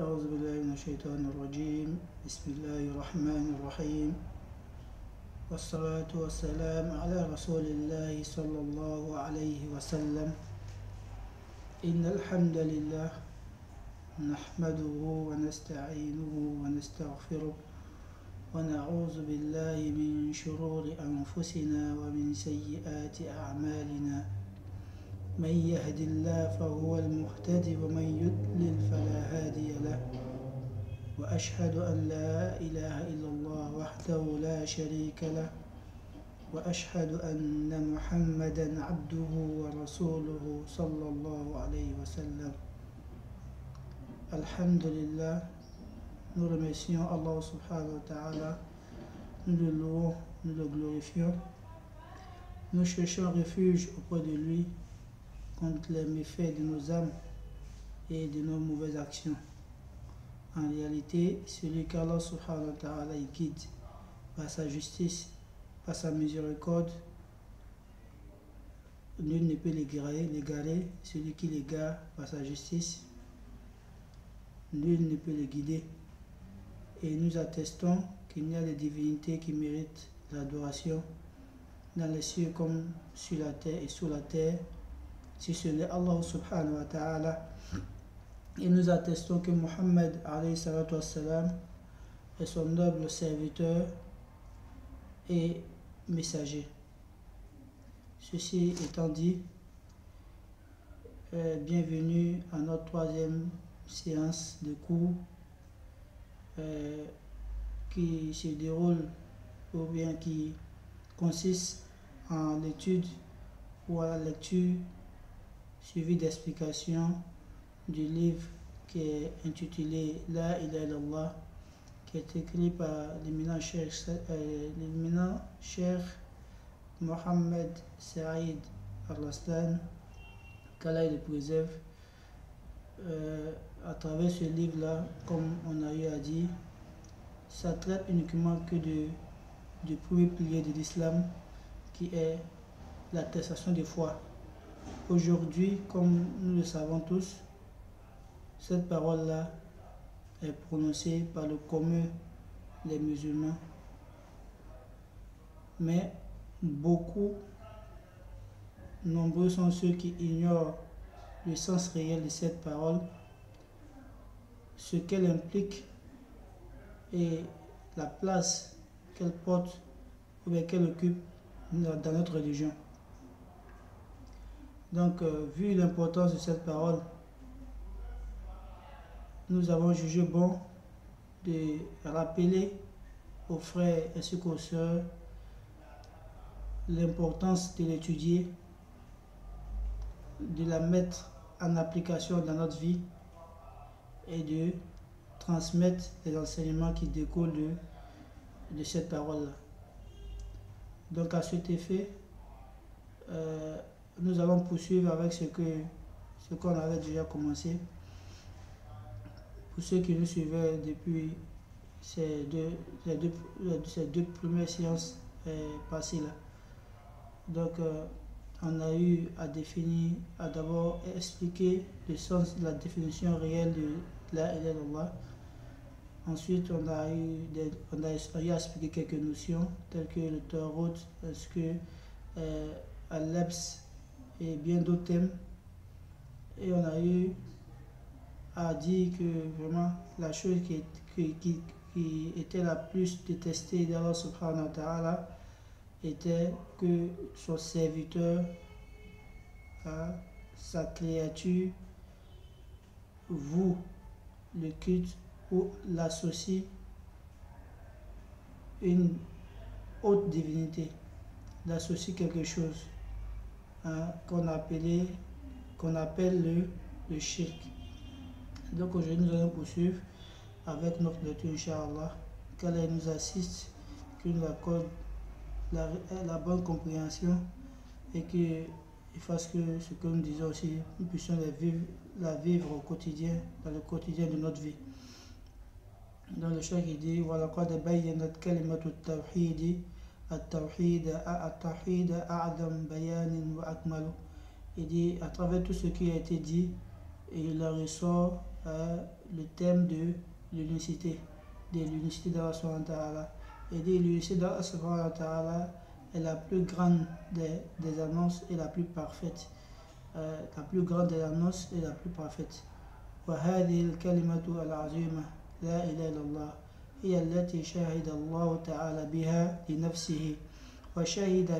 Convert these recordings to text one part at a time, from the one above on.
أعوذ بالله من الشيطان الرجيم. بسم الله الرحمن الرحيم، والصلاة والسلام على رسول الله صلى الله عليه وسلم. إن الحمد لله نحمده ونستعينه ونستغفره ونعوذ بالله من شرور أنفسنا ومن سيئات أعمالنا. من يهد الله فهو المهتدي ومن يضلل فلا هادي له. وأشهد أن لا إله إلا الله وحده لا شريك له، وأشهد أن محمدا عبده ورسوله صلى الله عليه وسلم. Alhamdulillah, nous remercions Allah subhanahu wa ta'ala, nous le louons, nous le glorifions, nous cherchons refuge auprès de lui contre les méfaits de nos âmes et de nos mauvaises actions. En réalité, celui qu'Allah subhanahu wa ta'ala guide par sa justice, par sa miséricorde, nul ne peut l'égarer. Celui qui l'égare par sa justice, nul ne peut le guider. Et nous attestons qu'il n'y a de divinité qui méritent l'adoration dans les cieux comme sur la terre et sous la terre, si ce n'est Allah subhanahu wa ta'ala. Et nous attestons que Muhammad alayhi salatu wassalam est son noble serviteur et messager. Ceci étant dit, bienvenue à notre troisième séance de cours qui se déroule ou bien qui consiste en l'étude ou à la lecture suivie d'explications du livre qui est intitulé La ilaha illallah, qui est écrit par l'éminent cheikh Mohammed Saïd Al-Raslan, qu'Allah le préserve. À travers ce livre-là, comme on a eu à dire, ça traite uniquement que du premier pilier de l'islam, qui est l'attestation de foi. Aujourd'hui, comme nous le savons tous, cette parole-là est prononcée par le commun des musulmans. Mais nombreux sont ceux qui ignorent le sens réel de cette parole, ce qu'elle implique et la place qu'elle porte ou bien qu'elle occupe dans notre religion. Donc, vu l'importance de cette parole, nous avons jugé bon de rappeler aux frères ainsi qu'aux sœurs l'importance de l'étudier, de la mettre en application dans notre vie et de transmettre les enseignements qui découlent de cette parole-là. Donc à cet effet, nous allons poursuivre avec ce qu'on avait déjà commencé. Pour ceux qui nous suivaient depuis ces deux premières séances passées là. Donc on a eu à définir, à d'abord expliquer le sens de la définition réelle de la ilaha illallah. Ensuite, on a eu à expliquer quelques notions telles que le tawhid, ainsi que al-labs et bien d'autres thèmes. Et on a eu à dire que vraiment la chose qui était la plus détestée d'Allah subhanahu wa ta'ala était que son serviteur, sa créature, voue le culte ou l'associe une haute divinité, l'associe quelque chose qu'on appelle le shirk. Donc aujourd'hui nous allons poursuivre avec notre lecture, Inch'Allah, qu'Allah nous assiste, qu'il nous accorde la bonne compréhension et qu'il fasse que ce que nous disons aussi, nous puissions la vivre au quotidien, dans le quotidien de notre vie. Dans le chef il dit وَلَقَدْ بَيَّنَتْ كَلِمَةُ التَّوْحِيدِ التَّوْحِيدَ أَعْظَمُ بَيَانٍ وَأَكْمَلُ. Il dit à travers tout ce qui a été dit, et il en ressort le thème de l'unicité, d'Allah subhanahu wa ta'ala. Et l'unicité d'Allah subhanahu wa ta'ala est la plus grande des annonces et la plus parfaite. La plus grande des annonces et la plus parfaite. وهذه الكلمة العظيمة لا إله إلا الله هي التي شهد الله تعالى بها لنفسه وشهد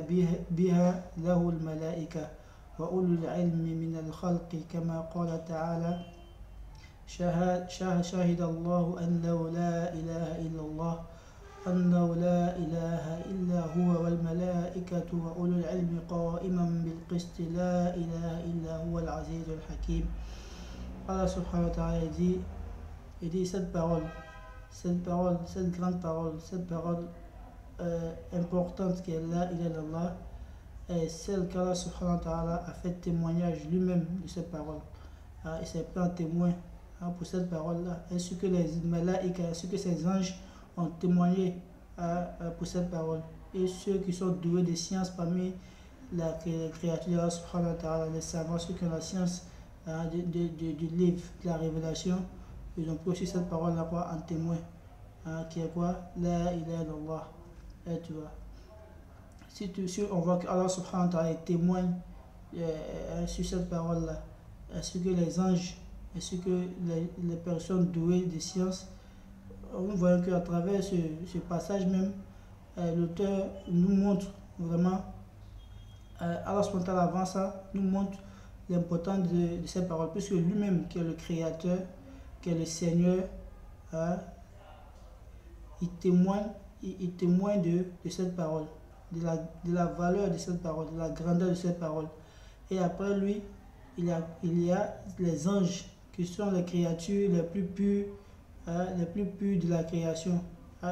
بها له الملائكة وأولو العلم من الخلق كما قال تعالى شهد الله أنه لا إله إلا الله أنه لا إله إلا هو والملائكة وأولو العلم قائما بالقسط لا إله إلا هو العزيز الحكيم. Allah subhanahu wa ta'ala dit cette parole, cette grande parole, cette parole importante qui est la ilaha illallah, est celle qu'Allah subhanahu wa ta'ala a fait témoignage lui-même de cette parole. Il s'est pris en témoin pour cette parole-là, ainsi que les malaïkas, ainsi que ces anges ont témoigné pour cette parole. Et ceux qui sont doués de science parmi la créature d'Allah subhanahu wa ta'ala, les savants, ceux qui ont la science du livre, de la révélation, ils ont pris aussi cette parole-là en témoin, qui est quoi? La ilaha illallah. Et tu vois, si on voit qu'Allah subhanahu wa ta'ala témoigne sur cette parole-là, ainsi que les anges, ainsi que les personnes douées de science, nous voyons qu'à travers ce passage même, l'auteur nous montre vraiment, Allah subhanahu wa ta'ala avant ça, nous montre l'importance de cette parole, puisque lui-même, qui est le Créateur, qui est le Seigneur, il témoigne de cette parole, de la valeur de cette parole, de la grandeur de cette parole. Et après lui, il y a les anges, qui sont les créatures les plus pures de la création.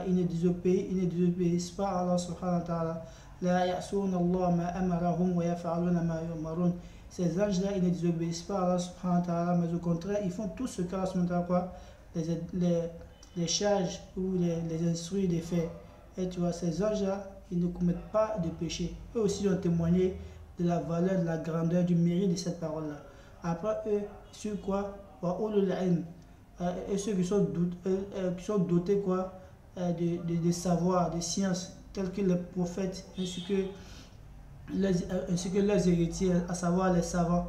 Ils ne désobéissent pas à Allah subhanahu wa ta'ala. La ya'souna Allah ma amarahum wa yaf'aluna ma yu'marun. Ces anges-là, ils ne désobéissent pas à Allah subhanahu wa ta'ala, mais au contraire, ils font tout ce qu'Allah subhanahu wa ta'ala les charges ou les instruits de faire. Et tu vois, ces anges-là, ils ne commettent pas de péché. Eux aussi ont témoigné de la valeur, de la grandeur, du mérite de cette parole-là. Après eux, sur quoi? Et ceux qui sont dotés quoi? De savoir, de science, tels que les prophètes, ainsi que leurs héritiers, à savoir les savants.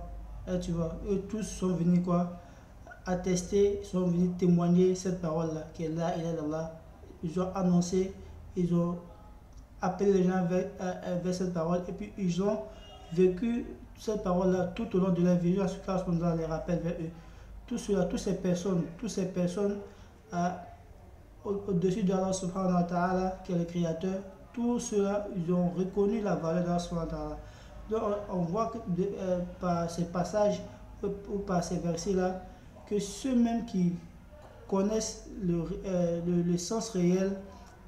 Et tu vois, eux tous sont venus quoi? Attester, sont venus témoigner cette parole-là, qui est là, il est là. Ils ont annoncé, ils ont appelé les gens vers cette parole, et puis ils ont vécu cette parole-là tout au long de leur vie, jusqu'à ce qu'on les rappelle vers eux. Toutes ces personnes au-dessus d'Allah subhanahu wa ta'ala, qui est le créateur, tous ceux-là, ils ont reconnu la valeur d'Allah subhanahu wa ta'ala. Donc on voit que par ces passages ou par ces versets-là, que ceux-mêmes qui connaissent le sens réel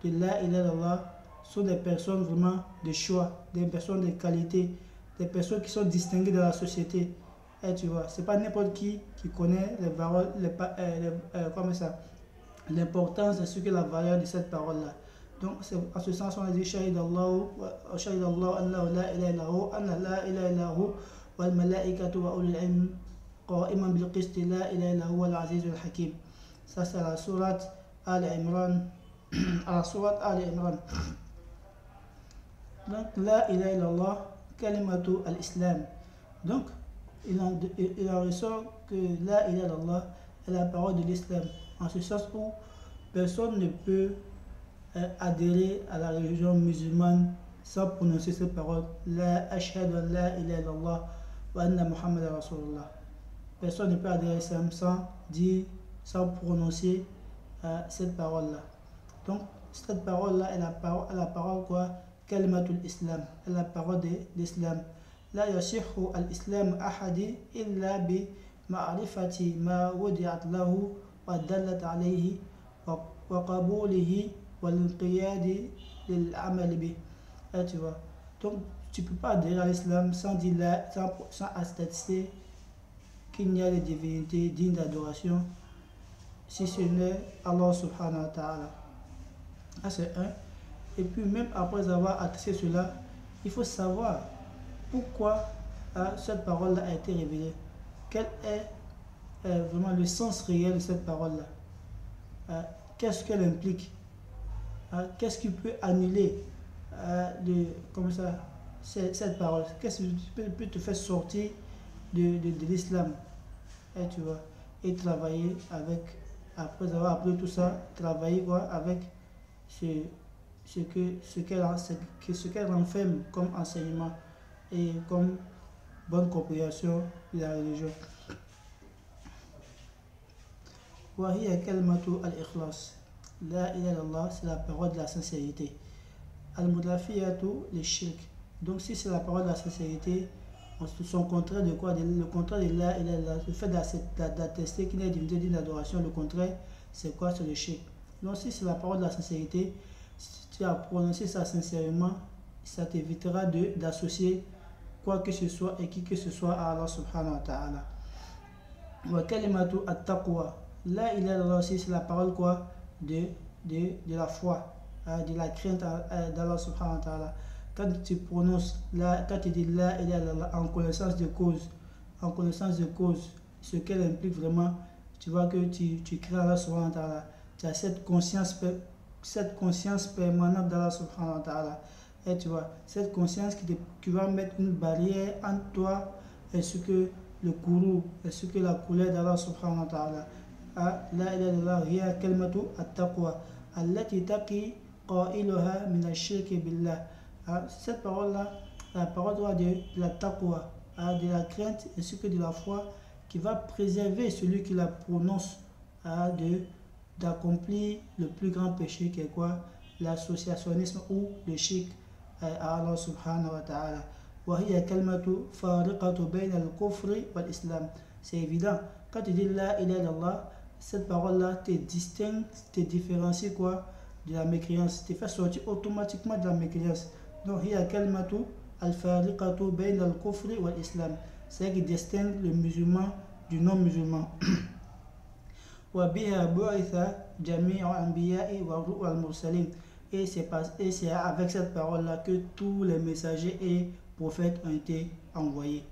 de la ilaha illallah sont des personnes vraiment de choix, des personnes de qualité, des personnes qui sont distinguées dans la société. Et tu vois, c'est pas n'importe qui connaît les paroles, l'importance de ce que la valeur de cette parole-là. Donc, c'est en ce sens on a dit Shahid Allah annahu la ilaha illahu, anna la ilaha illahu, wal malaikatu wa ulul ilm qa'iman bil qist la ilaha illahu wal aziz al hakim. Ça, c'est la sourate Al-Imran. La sourate Al-Imran. Donc, la ilaha illallah, kalimatu al-Islam. Donc, il en ressort que la ilaha illallah est la parole de l'islam, en ce sens où personne ne peut adhérer à la religion musulmane sans prononcer cette parole, la ashhadu an la ilaha illallah wa anna Muhammad rasulullah. Personne ne peut adhérer à l'islam sans prononcer cette parole-là. Donc cette parole-là est la parole quoi? Kalimatul Islam, est la parole de l'islam. لا يصح الإسلام أحد إلا بمعرفة ما وضعت له ودلت عليه وقبوله والانقياد للعمل به. Tu vois, donc tu ne peux pas adhérer à l'islam sans attester qu'il y a des divinités dignes d'adoration si ce n'est Allah subhanahu wa ta'ala. C'est un. Et puis même après avoir attesté cela, il faut savoir pourquoi cette parole-là a été révélée. Quelle est vraiment le sens réel de cette parole-là. Qu'est-ce qu'elle implique? Qu'est-ce qui peut annuler comme ça, cette parole? Qu'est-ce qui peut te faire sortir de l'islam? Et tu vois, et travailler avec, après avoir appris tout ça, travailler quoi, avec ce, ce qu'elle renferme comme enseignement et comme bonne compréhension de la religion. وهي كلمة الإخلاص لا إله إلا الله, c'est la parole de la sincérité. Al-Mudafiyatu le shirk. Donc si c'est la parole de la sincérité, son contraire de quoi? Le contraire de la ilaha illallah, le fait d'attester qu'il y a une divinité digne d'adoration, le contraire c'est quoi? C'est le shirk. Donc si c'est la parole de la sincérité, si tu as prononcé ça sincèrement, ça t'évitera d'associer quoi que ce soit et qui que ce soit à Allah subhanahu wa ta'ala. Wa kalimatu at-taqwa. La ilaha illallah aussi, c'est la parole quoi? De la foi, de la crainte d'Allah subhanahu wa ta'ala. Quand tu prononces, quand tu dis la ilaha illallah en connaissance de cause, ce qu'elle implique vraiment, tu vois que tu crains Allah subhanahu wa ta'ala. Tu as cette conscience permanente d'Allah subhanahu wa ta'ala. Et tu vois, cette conscience qui va mettre une barrière entre toi et ce que le courroux, et ce que la couleur d'Allah subhanahu wa ta'ala. La ilaha illallah hiya kalimatu at-taqwa allati taqi qailaha min ash-shirki billah. Cette parole-là, la parole de la taqwa, de la crainte et ce que de la foi, qui va préserver celui qui la prononce d'accomplir le plus grand péché qui est quoi? L'associationnisme ou le shirk à Allah subhanahu wa ta'ala. وهي كلمة فارقة بين الكفر والإسلام. C'est évident, quand tu dis la ilaha illallah, cette parole-là te distingue, te différencie quoi? De la mécréance, te fait sortir automatiquement de la mécréance. Donc, هي كلمة الفارقة بين الكفر والإسلام. C'est ce qui distingue le musulman du non-musulman. وبها بعث جميع الأنبياء والمرسلين. Et c'est avec cette parole-là que tous les messagers et prophètes ont été envoyés.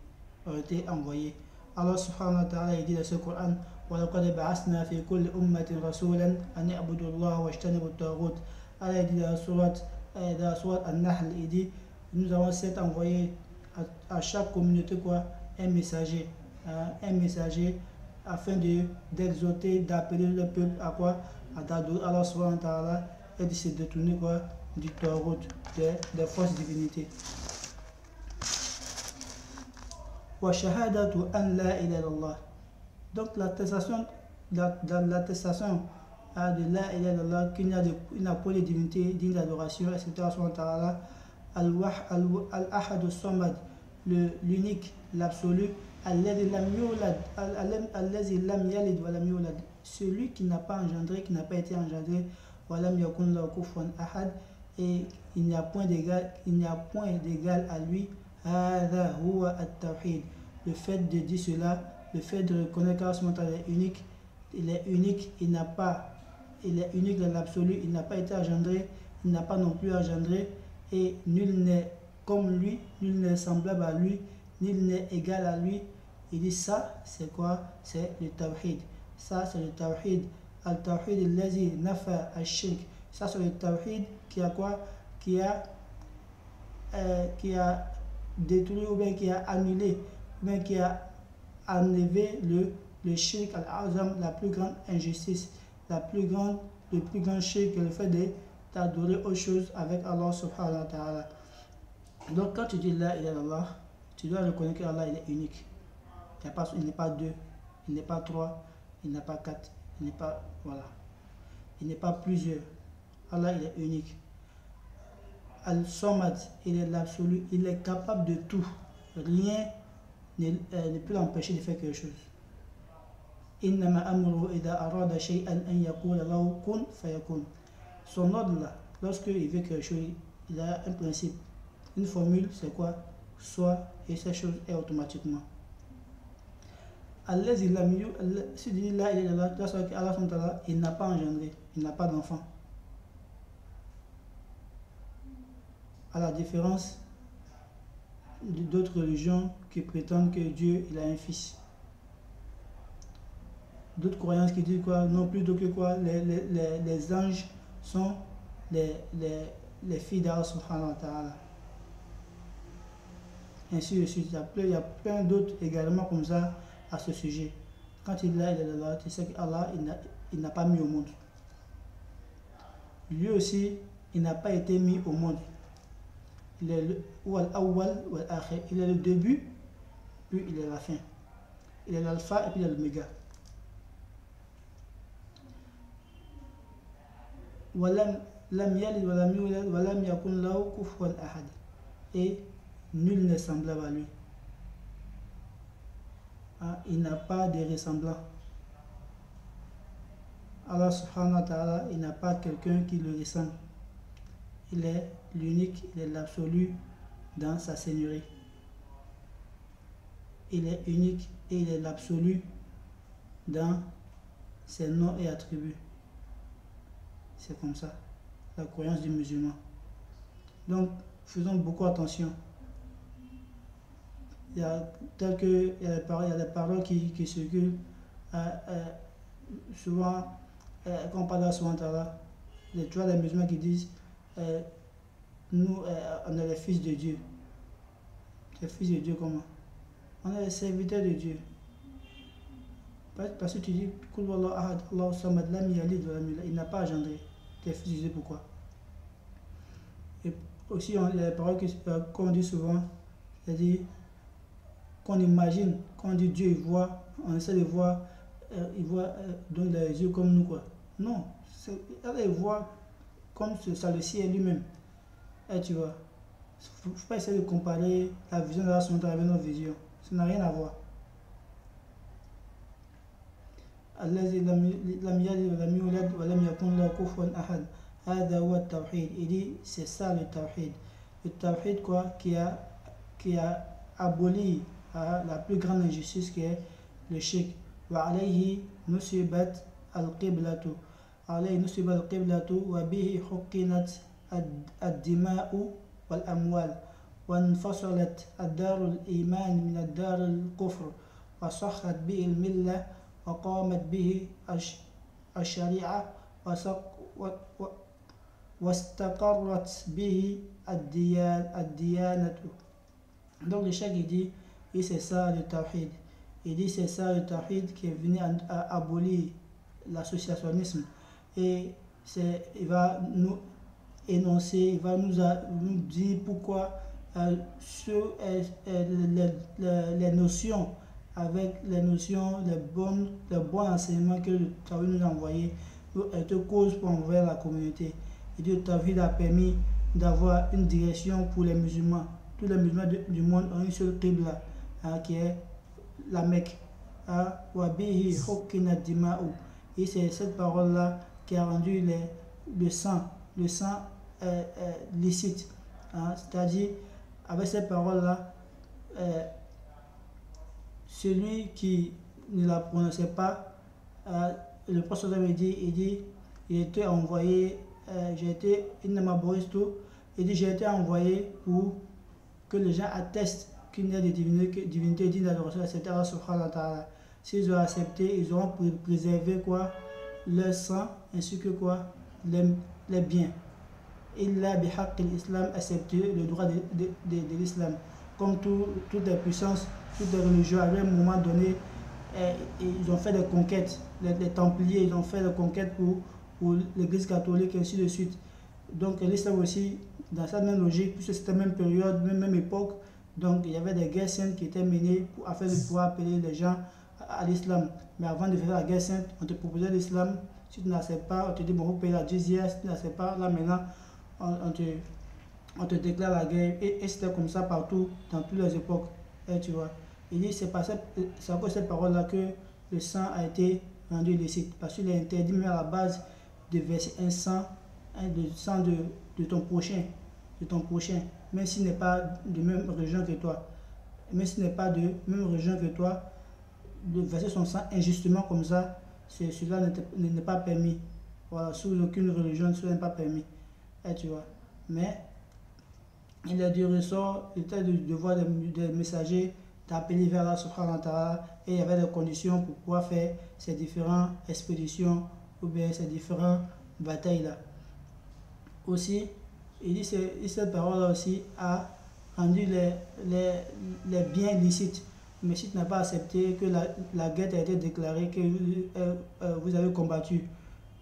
Allah subhanahu wa ta'ala dit dans ce Coran: وَلَقَدْ بَعَثْنَا فِي كُلِّ أُمَّةٍ رَسُولًا أَنِ اعْبُدُوا اللَّهَ وَاجْتَنِبُوا الطَّاغُوتَ. Allah dit dans la sourate An-Nahl, il dit: nous avons certes envoyé à chaque communauté quoi? Un messager afin d'exhorter, d'appeler le peuple à quoi? À adorer Allah subhanahu wa ta'ala et de se détourner quoi? Du tawhid, des fausses divinités. Wa shahadatu an la ilaha illallah. Donc l'attestation de la ilaha illallah, qu'il n'y a pas de divinité digne d'adoration, etc. subhanahu wa ta'ala. Al-ahad as-samad, l'unique, l'absolu. Alladhi lam yalid wa lam yulad, celui qui n'a pas engendré, qui n'a pas été engendré. Wa lam yakun lahu kufuwan ahad, et il n'y a point d'égal à lui. Hadha huwa at-tawhid. Le fait de dire cela, le fait de reconnaître qu'Allah est unique, il est unique, il est unique dans l'absolu, il n'a pas été engendré, il n'a pas non plus engendré, et nul n'est comme lui, nul n'est semblable à lui, nul n'est égal à lui. Il dit ça, c'est quoi? C'est le tawhid. Ça, c'est le tawhid. Al-tawhid allazi nafa al-shirk. Ça, c'est le tawhid qui a quoi? Qui a détruit ou bien qui a annulé, ou bien qui a enlevé le shirk al-azam, la plus grande injustice, le plus grand shirk, le fait d'adorer autre chose avec Allah subhanahu wa ta'ala. Donc quand tu dis la ilaha illallah, tu dois reconnaître qu'Allah il est unique. Il n'est pas deux, il n'est pas trois, il n'est pas quatre, il n'est pas, voilà, il n'est pas plusieurs. Allah il est unique. Al-Samad, il est l'absolu, il est capable de tout. Rien ne peut l'empêcher de faire quelque chose. Innama amruhu idha arada shay'an an yaqula lahu kun fayakun. Son ordre là, lorsqu'il veut quelque chose, il a un principe, une formule, c'est quoi? Soit, et cette chose est automatiquement. Allah, si tu dis là, il est là, tu vois qu'Allah, il n'a pas engendré, il n'a pas d'enfant. À la différence d'autres religions qui prétendent que Dieu il a un fils. d'autres croyances qui disent quoi? Non, plutôt que quoi? Les anges sont les filles d'Allah subhanahu wa ta'ala. Ainsi de suite. Il y a plein d'autres également comme ça à ce sujet. Quand il est là, tu sais qu'Allah, il n'a pas mis au monde. Lui aussi, il n'a pas été mis au monde. Il est le awwal wal akhir. Il est le début, puis il est la fin. Il est l'alpha et puis il est l'oméga. Lam yalid wa lam yulad wa lam yakun lahu kufuwan ahad. Et nul n'est semblable à lui. Il n'a pas de ressemblant. Allah subhanahu wa ta'ala, il n'a pas quelqu'un qui le ressemble. Il est l'unique, il est l'absolu dans sa seigneurie. Il est unique et il est l'absolu dans ses noms et attributs. C'est comme ça, la croyance du musulman. Donc, faisons beaucoup attention. Il y a des paroles qui circulent souvent, quand on parle d'Allah subhanahu wa ta'ala, tu vois les musulmans qui disent nous, on est les fils de Dieu. Les fils de Dieu comment? On est les serviteurs de Dieu. Parce que tu dis il n'a pas engendré. Tes fils de Dieu, pourquoi? Et aussi, il y a des paroles qu'on dit souvent, c'est-à-dire qu'on imagine, quand on dit Dieu, il voit, on essaie de voir, il voit donc les yeux comme nous, quoi. Non, il voit comme ça le ciel lui-même. Et tu vois, il ne faut pas essayer de comparer la vision de la Sonde avec notre vision. Ça n'a rien à voir. Il dit, c'est ça le tawhid. Le tawhid quoi, qui a aboli la plus grande injustice qui est le shirk. وعليه نسبت القبلة عليه نسب القبلة وبه حقنت الدماء والأموال وانفصلت الدار الإيمان من الدار الكفر وصحت به الملة وقامت به الشريعة واستقرت به الديانة. Donc le cheikh il dit, et c'est ça le tawhid. Il dit c'est ça le tawhid qui est venu à abolir l'associationnisme. Et il va nous énoncer, il va nous dire pourquoi les notions, avec les notions, les bons enseignements que le tawhid nous a envoyés, étaient cause pour envers la communauté. Et le tawhid a permis d'avoir une direction pour les musulmans. Tous les musulmans du monde ont une seule qibla, qui est la Mecque. Et c'est cette parole-là qui a rendu le sang licite. C'est-à-dire, avec cette parole-là, celui qui ne la prononçait pas, le prophète avait dit, il était envoyé, j'ai été envoyé pour que les gens attestent qu'il n'y a de divinité digne d'adoration, etc. Subhanahu wa ta'ala. S'ils ont accepté, ils auront préservé quoi? Leur sang ainsi que quoi? Les biens. Illa bihaq l'islam, accepter le droit de l'islam. Comme toutes les puissances, toutes les religions, à un moment donné, ils ont fait des conquêtes. Les Templiers, ils ont fait des conquêtes pour l'église catholique, et ainsi de suite. Donc l'islam aussi, dans sa même logique, puisque c'était la même période, même époque, donc il y avait des guerres saintes qui étaient menées afin de pouvoir appeler les gens à l'islam. Mais avant de faire la guerre sainte, on te proposait l'islam. Si tu n'acceptes pas, on te dit bon, vous payez la jizya. Si tu n'acceptes pas, là maintenant, on te déclare la guerre. Et c'était comme ça partout, dans toutes les époques. Et tu vois, il dit c'est à cause de cette parole-là que le sang a été rendu illicite. Parce qu'il est interdit même à la base de verser un sang, le sang de ton prochain. Même s'il n'est pas de même religion que toi. Même s'il n'est pas de même religion que toi, de verser son sang injustement comme ça, cela n'est pas permis. Voilà, sous aucune religion, cela n'est pas permis. Et tu vois. Mais il est du ressort, il était du devoir des messagers d'appeler vers Allah subhanahu wa ta'ala, et il y avait des conditions pour pouvoir faire ces différentes expéditions ou bien ces différentes batailles là. Aussi, il dit cette parole-là aussi a rendu les biens licites. Mais si tu n'as pas accepté que la guerre a été déclarée, que vous avez combattu,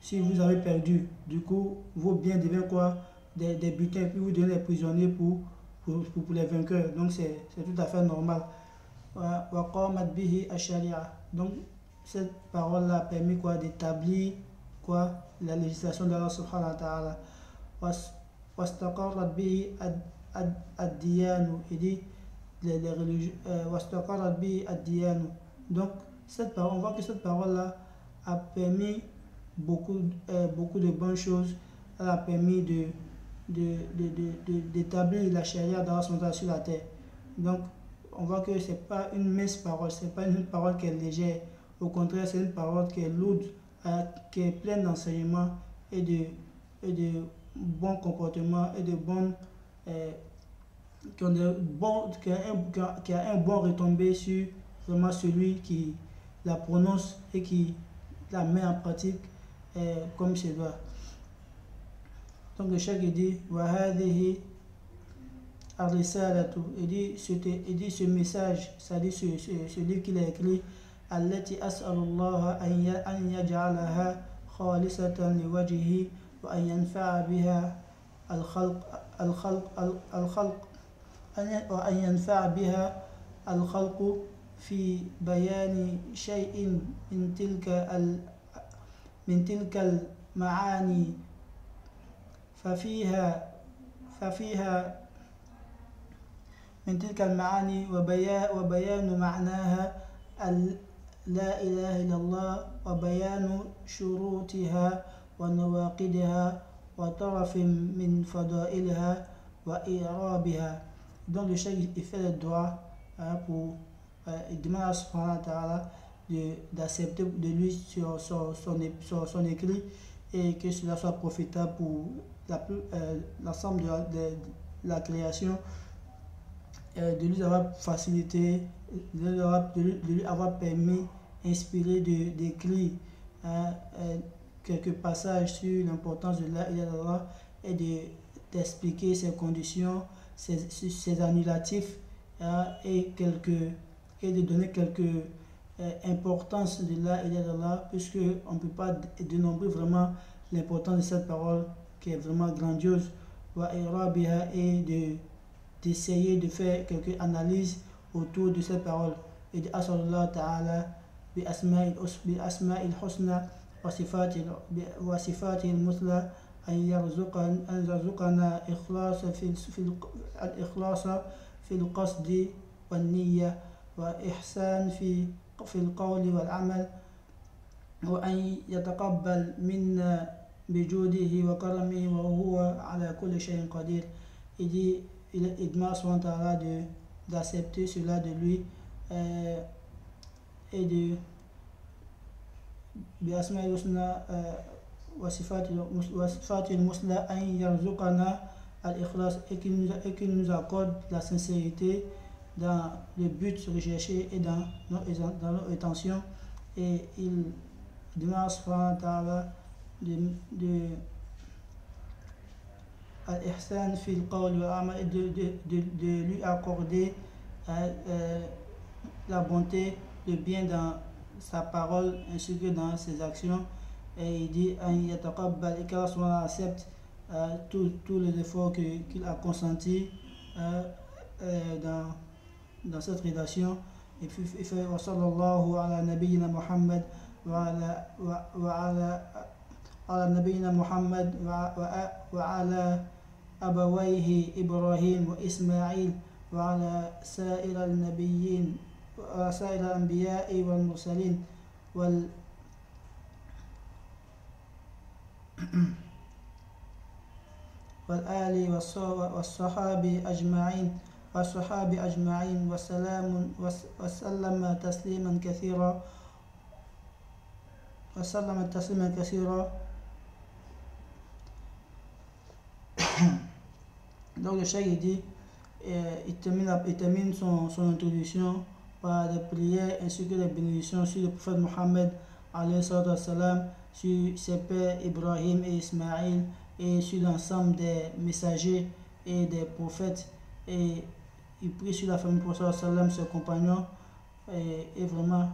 si vous avez perdu, du coup, vos biens deviennent quoi? Des butins, puis vous donnez des prisonniers pour les vainqueurs. Donc c'est tout à fait normal. Donc cette parole-là a permis quoi? D'établir quoi? La législation d'Allah subhanahu wa ta'ala. واستقرت به الديان, il dit les religieux, واستقرت به الديان. Donc cette parole, on voit que cette parole là a permis beaucoup de bonnes choses. Elle a permis d'établir la charia d'Allah sur la terre. Donc on voit que c'est pas une mince parole, c'est pas une parole qui est légère. Au contraire, c'est une parole qui est lourde, qui est pleine d'enseignements et de bons comportements et de bonnes qui a un bon retombé sur vraiment celui qui la prononce et qui la met en pratique comme il se doit. Donc le cheikh dit وَهَذِهِ الرِّسَالَةُ, il dit ce message, c'est-à-dire ce livre qu'il a écrit, التي أسأل الله أن يجعلها خالصة لوجهه وأن ينفع بها وأن ينفع بها الخلق في بيان شيء من تلك المعاني ففيها من تلك المعاني وبيان معناها لا إله إلا الله وبيان شروطها ونواقضها وطرف من فضائلها وإعرابها. Donc le cheikh il fait le droit pour il demande à subhanahu wa ta'ala d'accepter de lui sur son écrit, et que cela soit profitable pour l'ensemble de la création, de lui avoir facilité, de lui avoir permis, inspiré d'écrire quelques passages sur l'importance de la ilaha illallah, et d'expliquer ses conditions, ses annulatifs, et de donner quelques importances de la ilaha illallah, puisque on ne peut pas dénombrer vraiment l'importance de cette parole qui est vraiment grandiose, et d'essayer de faire quelques analyses autour de cette parole, et de As'alullah ta'ala bi asma'il husna وصفاته المثلى أن يرزقنا الإخلاص في القصد والنية وإحسان في القول والعمل وأن يتقبل منا بجوده وكرمه وهو على كل شيء قدير. Il demande souvent d'accepter cela de lui, et de بأسماء الحسنى وصفات المثلى أن يرزقنا الإخلاص, et qu'il nous accorde la sincérité dans le but recherché et dans nos intentions. Et il demande subhanahu wa ta'ala de al-ihsan fil qawl wa amal, de lui accorder la bonté, le bien dans sa parole ainsi que dans ses actions. Et il dit et qu'Allah accepte tous les efforts qu'il a consentis dans cette rédaction. Et puis il fait wa sallallahu ala nabiyyina Muhammad wa ala nabiyyina Muhammad wa ala abawayhi Ibrahim wa Ismaïl wa ala sa'ir al-nabiyyin وسائر الأنبياء والمرسلين والآل والصحابة أجمعين وسلم تسليما كثيرا. Donc le cheikh dit, il termine son introduction par des prières ainsi que des bénédictions sur le prophète Mohammed alayhi salatu wassalam, sur ses pères Ibrahim et Ismaïl et sur l'ensemble des messagers et des prophètes. Et il prie sur la famille du prophète sallam, ses compagnons et vraiment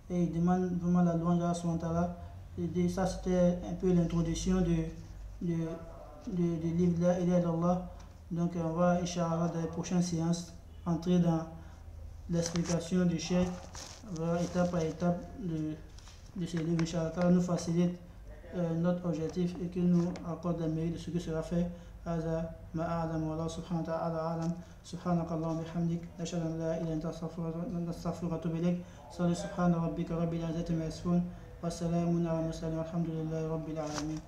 et il demande vraiment la louange à Allah. Et ça c'était un peu l'introduction du livre de la ilaha illallah. Donc on va Inch'Allah dans les prochaines séances entrer dans l'explication du chef étape par étape de ce livre, Inch'Allah, car nous facilite notre objectif et que nous accorde le mérite de ce que sera fait. هذا ما أعلم والله سبحانه وتعالى أعلم سبحانك اللهم وبحمدك نشهد أن لا إله إلا أنت نستغفرك ونتوب إليك صلي سبحان ربك رب العزة عما يصفون والسلام على المرسلين والحمد لله رب العالمين.